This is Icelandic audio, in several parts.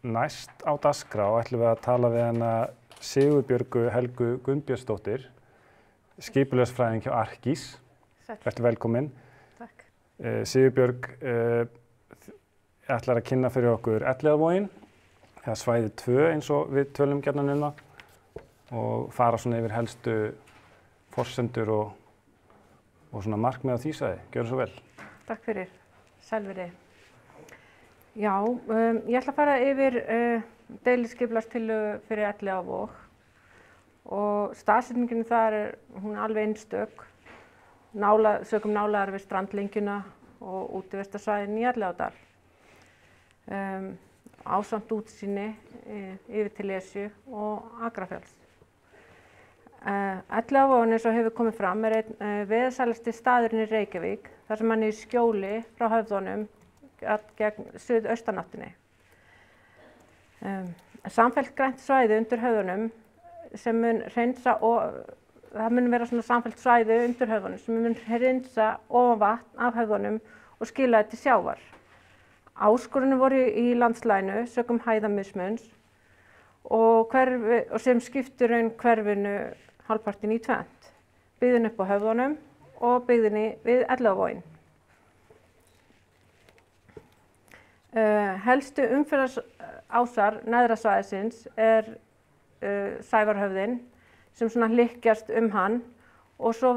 Næst á dagskrá ætlum við að tala við hana Sigurbjörgu Helgu Gunnbjörnsdóttir, skipulagsfræðing hjá Arkís. Vertu velkomin. Takk. Sigurbjörg ætlar að kynna fyrir okkur Elliðavoginn, eða svæði 2 eins og við tölum gjarnan um það, og fara svona yfir helstu forsendur og svona markmið á því svæði. Gjörðu svo vel. Takk fyrir. Sælveri. Já, ég ætla að fara yfir deiliskipulagstillögu fyrir Elliðavog og staðsetningin þar hún alveg einstök, sökum nálægðar við strandlengjuna og útivistarsvæðin í Elliðaárdal. Ásamt útsýni yfir til Esju og Akrafjalls. Elliðavogurinn, eins og hefur komið fram, einn veðursalasti staðurinn í Reykjavík, þar sem hann er í skjóli frá höfðunum gegn suðaustanáttinni. Samfellt grænt svæði undir höfðunum sem mun hreinsa það mun vera svona samfellt svæði undir höfðunum sem mun hreinsa ofan vatn af höfðunum og skila til sjávar. Áskorunum voru í landslaginu sökum hæðamismuns og sem skiptir hverfinu hálfpartinn í tvennt, byggðin upp á höfðunum og byggðinni við Elliðavoginn. Helstu umferðarásar neðra svæðisins Sævarhöfðinn sem svona hlykkjast hann og svo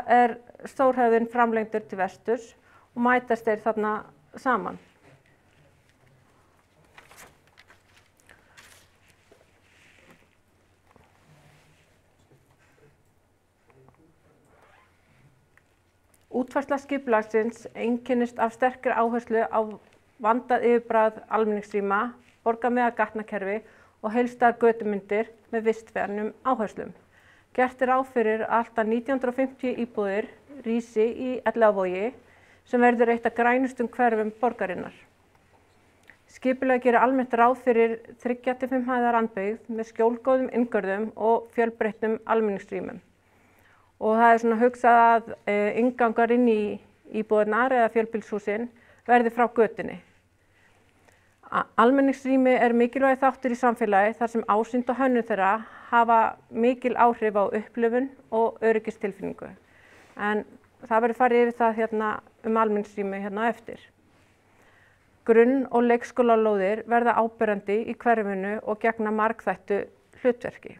er Stórhöfðinn framlengdur til vesturs og mætast þeir þarna saman. Útfærsla skipulagsins einkennist af sterkri áherslu á vandað yfirbragð almenningsrýma, borgarmiða gatnakerfi og heildstæðar götumyndir með vistvænum áherslum. Gert ráð fyrir að allt að 1950 íbúðir rísi í Elliðavogi sem verður eitt af grænustum hverfum borgarinnar. Skipulag gerir almennt ráð fyrir 3–5 hæða randbyggð með skjólgóðum inngörðum og fjölbreyttum almenningsrýmum. Og það er svona hugsað að inngangar inn í íbúðirnar eða fjölbýlishúsin verði frá götunni. Almenningsrými er mikilvægur þáttur í samfélagi þar sem ásýnd og hönnun þeirra hafa mikil áhrif á upplifun og öryggistilfinningu. En það verður farið yfir það hérna almenningsrými hérna eftir. Grunn- og leikskólalóðir verða áberandi í hverfinu og gegna margþættu hlutverki.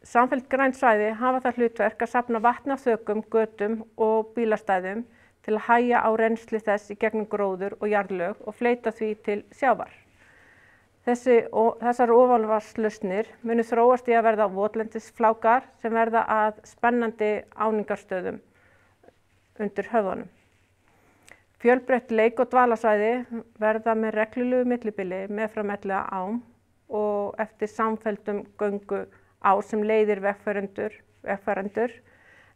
Samfellt græn svæði hafa það hlutverk að safna vatni af þökum, götum og bílastæðum til að hægja á rennsli þess í gegnum gróður og jarðlög og fleyta því til sjávar. Þessar ofanvatnslausnir munu þróast í að verða votlendisflákar sem verða að spennandi áningarstöðum undir höfðunum. Fjölbreytt leik- og dvalasvæði verða með reglulegu millibili meðfram Elliðaám og eftir samfelldum göngu sem leiðir vegfarendur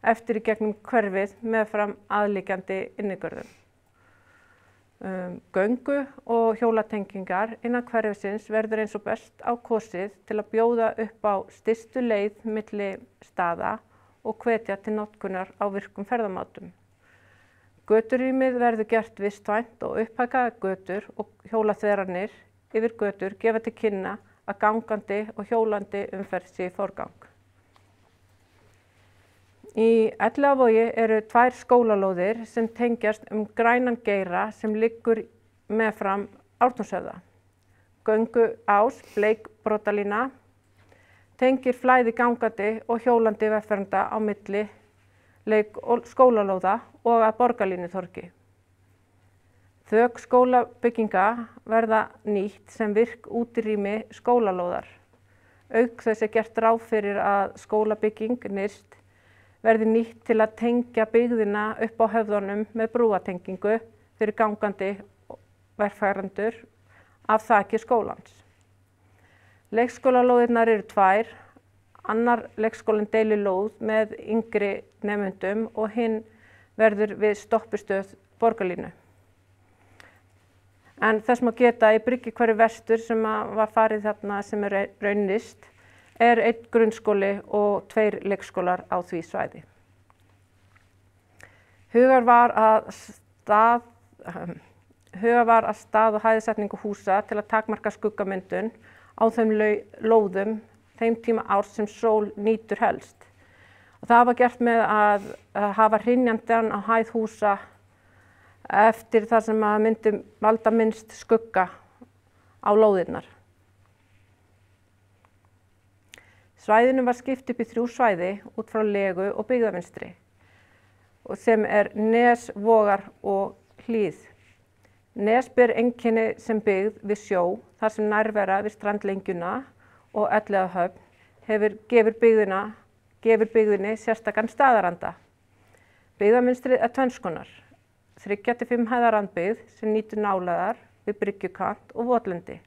eftir í gegnum hverfið meðfram aðliggjandi innigörðum. Göngu og hjólatengingar innan hverfisins verður eins og best á kosið til að bjóða upp á stystu leið milli staða og hvetja til notkunar á virkum ferðamátum. Göturýmið verður gert vistvænt og upphækkaðar götur og hjólaþveranir yfir götur gefa til kynna að gangandi og hjólandi umferð sé í forgang. Í Elliðavogi eru 2 skólalóðir sem tengjast grænan geira sem liggur meðfram Ártúnshöfða. Gönguás, bleik brotalína, tengir flæði gangandi og hjólandi vegfarenda á milli leik- og skólalóða og að Borgarlínutorgi. Þök skólabygginga verða nýtt sem virk útirými skólalóðar. Auk þess gert ráð fyrir að skólabygging nyrst verði nýtt til að tengja byggðina upp á höfðunum með brúatengingu fyrir gangandi vegfarendur af þaki skólans. Leikskólalóðirnar eru 2, annar leikskólinn deilir lóð með yngri nemendum og hinn verður við stoppistöð Borgarlínu. En þess má geta í Bryggjukverfi vestur sem var farið þarna sem er raunnist er 1 grunnskóli og 2 leikskólar á því svæði. Hugað var að stað og hæðsetningu húsa til að takmarka skuggamyndun á þeim lóðum þeim tíma árs sem sól nýtur helst. Og það var gert með að hafa hrynjandan á hæð húsa eftir það sem að myndi valda minnst skugga á lóðirnar. Svæðinu var skipt upp í 3 svæði út frá legu og byggðavinstri sem Nes, Vogar og Hlíð. Nes ber einkenni sem byggð við sjó þar sem nærvera við strandlengjuna og Elliðahöfn gefur byggðinni sérstakan staðaranda. Byggðaminstrið 2 konar, 3 til 5 hæða randbyggð sem nýtur nálægðar við bryggjukant og votlendi.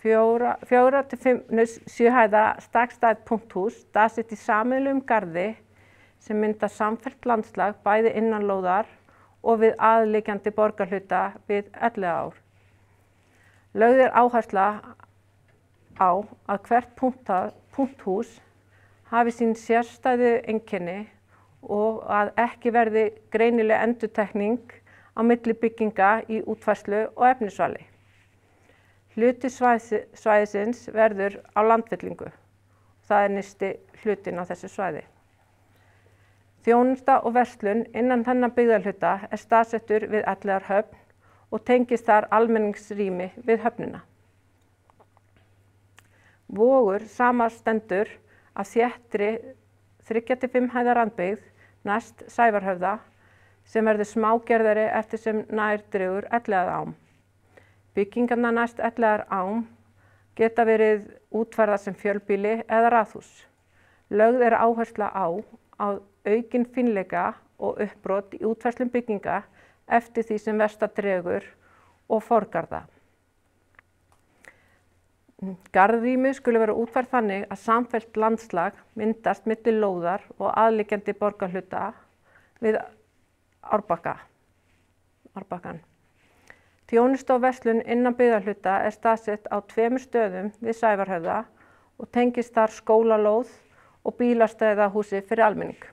4 til 7 hæða stakstæð punkthús staðsett í sameiginlegum garði sem mynda samfellt landslag bæði innan lóðar og við aðliggjandi borgarhluta við Elliðaár. Lögð áhersla á að hvert punkthús hafi sín sérstæðu einkenni og að ekki verði greinileg endurtekning á milli bygginga í útfærslu og efnisvali. Hluti svæðisins verður á landfyllingu. Það nyrsti hlutin á þessu svæði. Þjónusta og verslun innan þennan byggðarhluta staðsettur við Elliðaárhöfn og tengist þar almenningsrými við höfnina. Vogur samanstendur af þéttri 3 til 5 hæða randbyggð næst Sævarhöfða sem verður smágerðari eftir sem nær dregur Elliðaárám. Byggingarnar næst Elliðaárám geta verið útfærðar sem fjölbýli eða raðhús. Lögð áhersla á aukinn fínleika og uppbrot í útfærslum bygginga eftir því sem vestar dregur og forgarða. Garðrými skulu vera útfærð þannig að samfellt landslag myndast milli lóðar og aðliggjandi borgarhluta við Árbakkann. Þjónusta og verslun innan byggðarhluta staðsett á 2 stöðum við Sævarhöfða og tengist þar skólalóð og bílastæðahúsi fyrir almenning.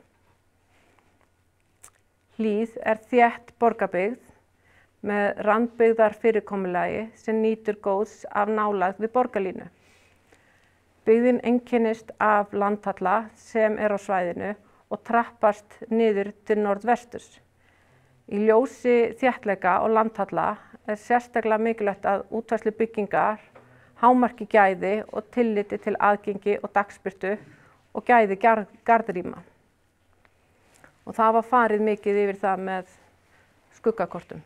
Hlíð þétt borgarbyggð með randbyggðar fyrirkomulagi sem nýtur góðs af nálægð við borgarlínu. Byggðin einkennist af landhalla sem á svæðinu og trappast niður til norðvesturs. Í ljósi þéttleika og landhalla sérstaklega mikilvægt að útfærslu byggingar hámarki gæði og tilliti til aðgengi og dagsbirtu og gæði garðrýma. Og það var farið mikið yfir það með skuggakortum.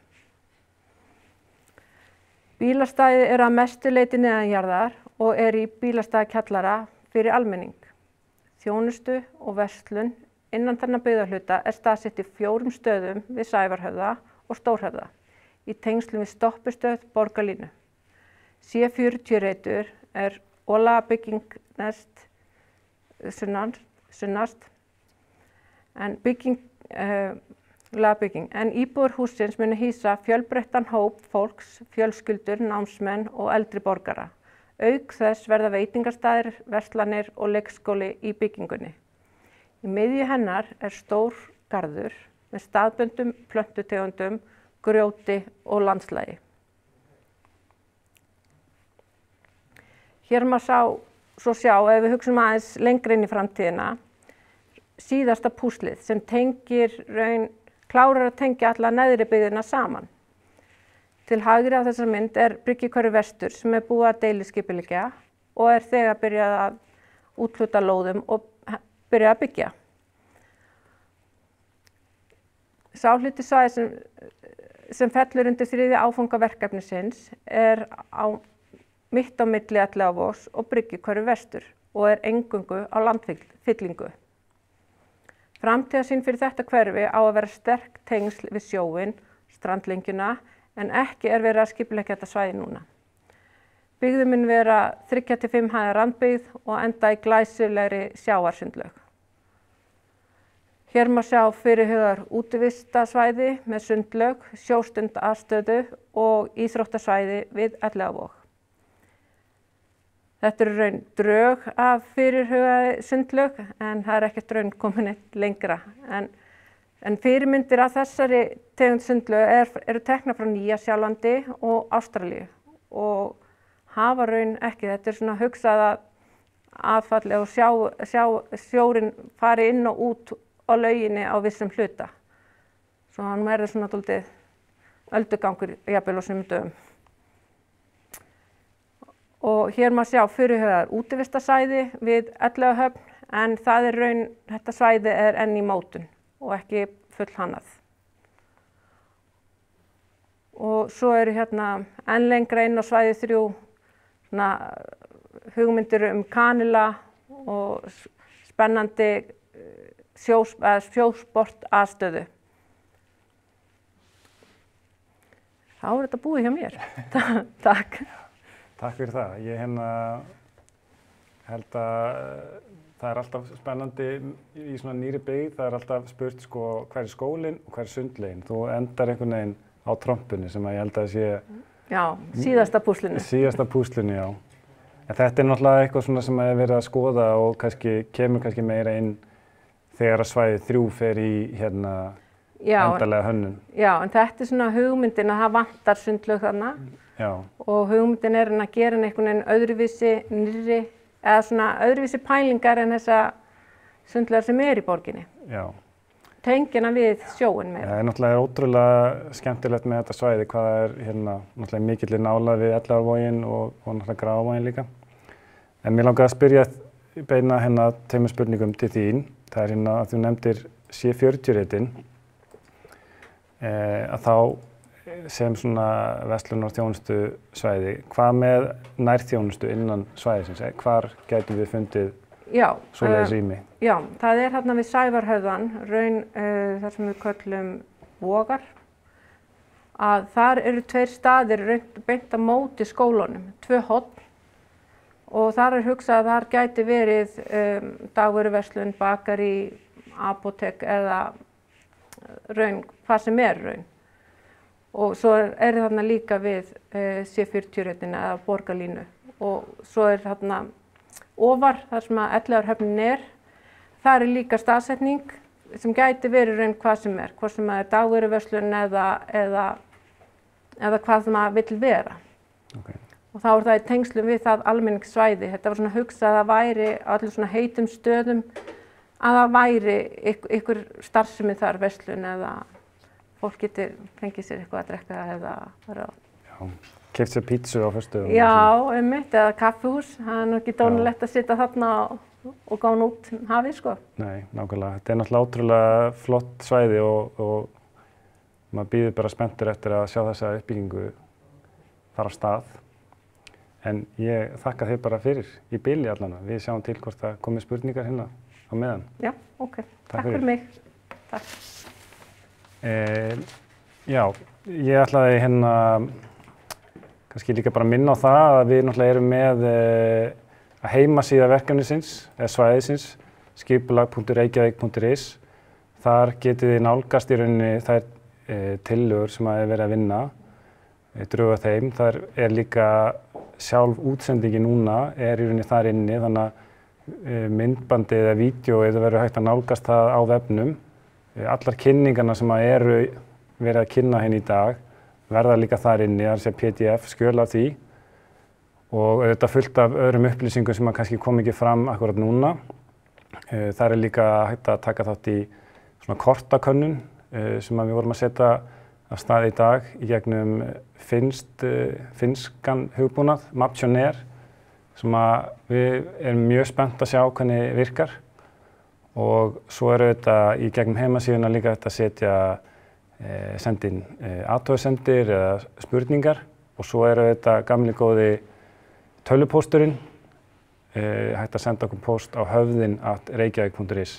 Bílastæði að mestu leyti neðanjarðar og í bílastæðakjallara fyrir almenning. Þjónustu og verslun innan þennan byggðarhluta staðsett í 4 stöðum við Sævarhöfða og Stórhöfða í tengslum við stoppistöð borgarlínu. C40 olabygging næst sunnast en íbúðir hússins munu hýsa fjölbreyttan hóp fólks, fjölskyldur, námsmenn og eldri borgara. Auk þess verða veitingastaðir, verslanir og leikskóli í byggingunni. Í miðju hennar stór garður með staðbundum plöntutegundum, grjóti og landslagi. Hér má sjá, ef við hugsum aðeins lengri inn í framtíðina, síðasta púslið sem klárar að tengja alla neðri byggðina saman. Til hægri á þessari mynd Bryggjukörfu vestur sem búið að deiliskipuleggja og þegar byrjað að úthluta lóðum og byrjað að byggja. Sá hluti svæði sem fellur undir 3. áfanga verkefnisins mitt á milli Elliðaárvogs og Bryggjukörfu vestur og eingöngu á landfyllingu. Framtíðarsýn fyrir þetta hverfi á að vera sterk tengsl við sjóinn, strandlengjuna, en ekki verið að skipuleggja þetta svæði núna. Byggðin mun vera 3 til 5 hæða randbyggð og enda í glæsilegri sjávarsundlaug. Hér má sjá fyrirhugaðar útivistarsvæði með sundlaug, sjóstundastöðu og íþróttasvæði við Elliðaárvog. Þetta eru raun drög af fyrirhugaði sundlaug en það er ekkert raun komin eitt lengra. En fyrirmyndir af þessari tegund sundlaug eru teknar frá Nýja-Sjálandi og Ástralíu og hafa raun ekki. Þetta er svona hugsað að aðfalli og sjórinn fari inn og út á lauginni á vissum hluta. Svo hann verður svona dálítið öldugangur jafnvel á sumum dögum. Og hér má sjá fyrirhugaðar útivistarsvæði við Elliðahöfn en það er raun, þetta svæði er enn í mótun og ekki fullhannað. Og svo eru hérna enn lengra inn á svæði 3 svona hugmyndir kanila og spennandi sjósport aðstöðu. Þá er þetta búið hjá mér. Takk. Takk fyrir það. Ég held að það er alltaf spennandi í svona nýri byggð. Það er alltaf spurt sko hver er skólinn og hver er sundlaugin. Þú endar einhvern veginn á trompunni sem að ég held að sé... Já, síðasta púslinu. Síðasta púslinu, já. En þetta er náttúrulega eitthvað svona sem er verið að skoða og kemur kannski meira inn þegar að svæði 3 fer í endanlega hönnun. Já, en þetta er svona hugmyndin að það vantar sundlaug þarna. Já. Og hugmyndin er að gera einhvern veginn öðruvísi, nýrri, eða svona öðruvísi pælingar en þessa sundlaugar sem er í borginni. Já. Tengina við sjóinn meira. Það er náttúrulega ótrúlega skemmtilegt með þetta svæði hvað það er náttúrulega mikillir nálægð við Elliðaárvoginn og náttúrulega Grafarvoginn líka. En mér langar að spyrja beina tveimur spurningum til þín. Það er að þú nefndir C40-ritin að þá sem svona verslunar- og þjónustu svæði. Hvað með nærþjónustu innan svæðisins? Hvar gætum við fundið svoleiðis rými? Já, það er hérna við Sævarhöfðann, raun þar sem við köllum Vogar. Að þar eru 2 staðir beint á móti skólanum, 2 horn. Og þar er hugsað að þar gæti verið dagvöruverslun, bakari, apótek eða raun, hvað sem er raun. Og svo er þarna líka við C40-ritina eða borgarlínu. Og svo er þarna ofar þar sem að Elliðaárhöfnin er. Það er líka staðsetning sem gæti verið raun hvað sem er. Hvort sem er dagvöruverslun eða hvað sem að vill vera. Okay. Og þá er það í tengslum við það almenningssvæði. Þetta var svona hugsað að það væri á allir svona heitum stöðum að það væri ykkur starfsemi þar, verslun eða fólk getur fengið sér eitthvað að drekka eða vera á. Já, keypt sér pítsu á föstudögum. Já, einmitt, eða kaffihús. Það er nú ekki dónalegt að sitja þarna og gána út hafið, sko. Nei, nákvæmlega. Þetta er náttúrulega ótrúlega flott svæði og maður bíður bara spenntur eftir að sjá þessa uppbyggingu fara af stað. En ég þakka þér bara fyrir í bili allan. Við sjáum til hvort það komi spurningar hérna á meðan. Já, ok. Takk fyrir mig. Takk. Já, ég ætlaði kannski líka bara minna á það að við náttúrulega erum með heimasíða verkefnisins eða svæðisins, skipulag.reykjavik.is. Þar getið þið nálgast í rauninni þær tillögur sem að er verið að vinna, drög að þeim. Það er líka sjálf útsendingi núna er í rauninni þar inni, þannig að myndbandið eða vídeóið verður hægt að nálgast það á vefnum. Allar kynningarna sem eru verið að kynna hérna í dag verða líka þar inni, það sé PDF, skjöl af því og auðvitað fullt af öðrum upplýsingum sem kannski kom ekki fram akkurat núna. Það er líka hægt að taka þátt í svona kortakönnun sem við vorum að setja af stað í dag í gegnum finnskan hugbúnað, Maptionær, sem við erum mjög spennt að sjá hvernig virkar. Og svo er auðvitað í gegnum heimasíðuna líka hægt að senda inn athugasemdir eða spurningar og svo er auðvitað gamli góði tölvupósturinn, hægt að senda okkur póst á höfðin@reykjavik.is.